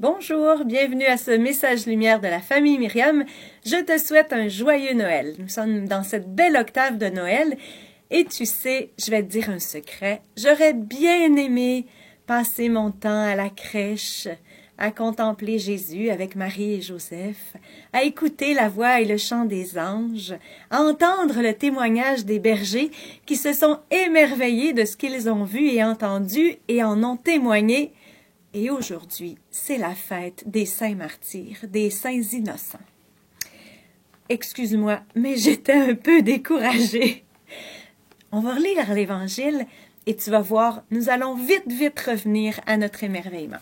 Bonjour, bienvenue à ce message lumière de la famille Myriam. Je te souhaite un joyeux Noël. Nous sommes dans cette belle octave de Noël et tu sais, je vais te dire un secret. J'aurais bien aimé passer mon temps à la crèche, à contempler Jésus avec Marie et Joseph, à écouter la voix et le chant des anges, à entendre le témoignage des bergers qui se sont émerveillés de ce qu'ils ont vu et entendu et en ont témoigné. Et aujourd'hui, c'est la fête des saints martyrs, des saints innocents. Excuse-moi, mais j'étais un peu découragée. On va relire l'Évangile et tu vas voir, nous allons vite revenir à notre émerveillement.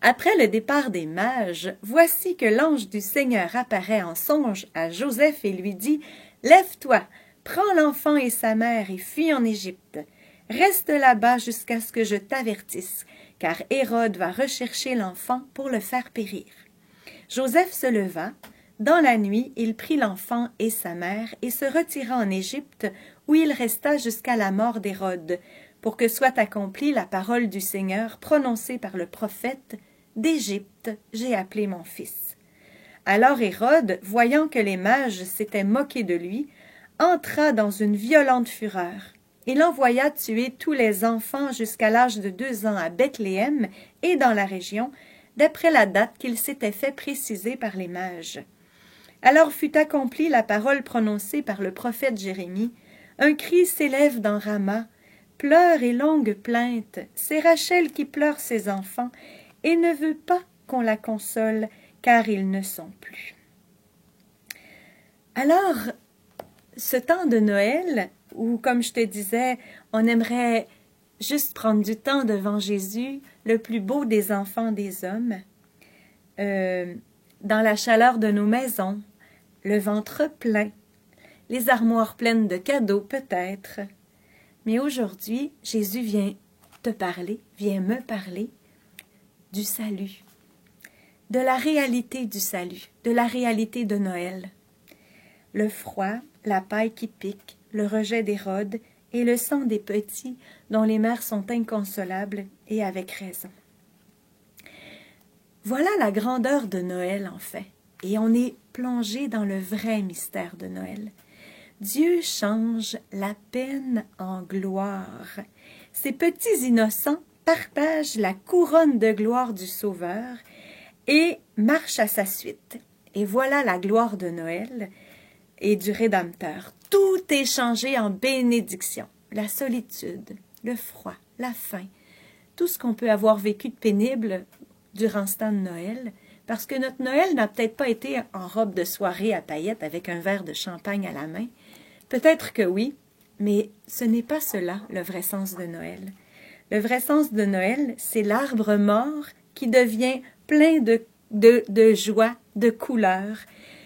Après le départ des mages, voici que l'ange du Seigneur apparaît en songe à Joseph et lui dit « Lève-toi, prends l'enfant et sa mère et fuis en Égypte. Reste là-bas jusqu'à ce que je t'avertisse, car Hérode va rechercher l'enfant pour le faire périr. » Joseph se leva. Dans la nuit, il prit l'enfant et sa mère et se retira en Égypte, où il resta jusqu'à la mort d'Hérode, pour que soit accomplie la parole du Seigneur prononcée par le prophète « D'Égypte, j'ai appelé mon fils. » Alors Hérode, voyant que les mages s'étaient moqués de lui, entra dans une violente fureur. Il envoya tuer tous les enfants jusqu'à l'âge de 2 ans à Bethléem et dans la région, d'après la date qu'il s'était fait préciser par les mages. Alors fut accomplie la parole prononcée par le prophète Jérémie. Un cri s'élève dans Rama, pleurs et longues plaintes. C'est Rachel qui pleure ses enfants et ne veut pas qu'on la console, car ils ne sont plus. Alors, ce temps de Noël, où, comme je te disais, on aimerait juste prendre du temps devant Jésus, le plus beau des enfants des hommes, dans la chaleur de nos maisons, le ventre plein, les armoires pleines de cadeaux peut-être. Mais aujourd'hui, Jésus vient te parler, vient me parler du salut, de la réalité du salut, de la réalité de Noël. Le froid, la paille qui pique, le rejet d'Hérode et le sang des petits dont les mères sont inconsolables et avec raison. Voilà la grandeur de Noël en fait, et on est plongé dans le vrai mystère de Noël. Dieu change la peine en gloire. Ces petits innocents partagent la couronne de gloire du Sauveur et marchent à sa suite. Et voilà la gloire de Noël et du Rédempteur. Tout est changé en bénédiction. La solitude, le froid, la faim, tout ce qu'on peut avoir vécu de pénible durant ce temps de Noël, parce que notre Noël n'a peut-être pas été en robe de soirée à paillettes avec un verre de champagne à la main. Peut-être que oui, mais ce n'est pas cela le vrai sens de Noël. Le vrai sens de Noël, c'est l'arbre mort qui devient plein de joie, de couleurs,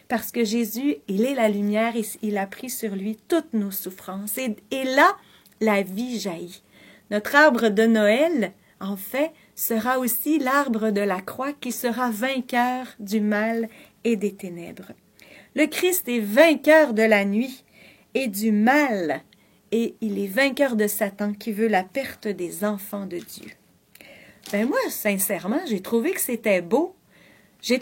parce que Jésus, il est la lumière et il a pris sur lui toutes nos souffrances. Et là, la vie jaillit. Notre arbre de Noël, en fait, sera aussi l'arbre de la croix qui sera vainqueur du mal et des ténèbres. Le Christ est vainqueur de la nuit et du mal, et il est vainqueur de Satan qui veut la perte des enfants de Dieu. Ben moi, sincèrement, j'ai trouvé que c'était beau. Je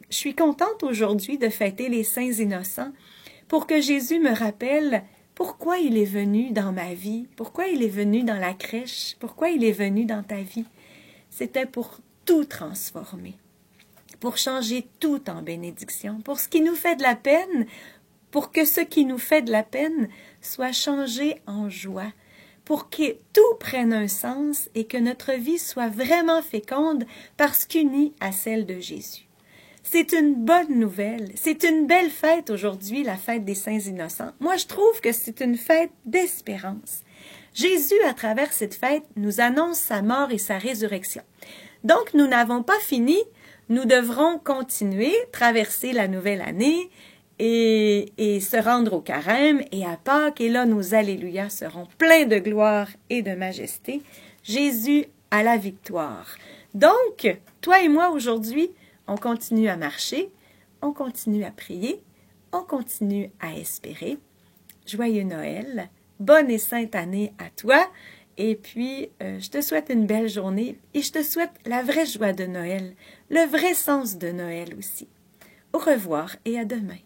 suis contente aujourd'hui de fêter les saints innocents pour que Jésus me rappelle pourquoi il est venu dans ma vie, pourquoi il est venu dans la crèche, pourquoi il est venu dans ta vie. C'était pour tout transformer, pour changer tout en bénédiction, pour ce qui nous fait de la peine, pour que ce qui nous fait de la peine soit changé en joie, pour que tout prenne un sens et que notre vie soit vraiment féconde parce qu'unie à celle de Jésus. C'est une bonne nouvelle, c'est une belle fête aujourd'hui, la fête des saints innocents. Moi, je trouve que c'est une fête d'espérance. Jésus, à travers cette fête, nous annonce sa mort et sa résurrection. Donc, nous n'avons pas fini, nous devrons continuer, traverser la nouvelle année, et se rendre au carême et à Pâques, et là nos alléluia seront pleins de gloire et de majesté. Jésus a la victoire. Donc, toi et moi aujourd'hui, on continue à marcher, on continue à prier, on continue à espérer. Joyeux Noël, bonne et sainte année à toi, Et puis, je te souhaite une belle journée et je te souhaite la vraie joie de Noël, le vrai sens de Noël aussi. Au revoir et à demain.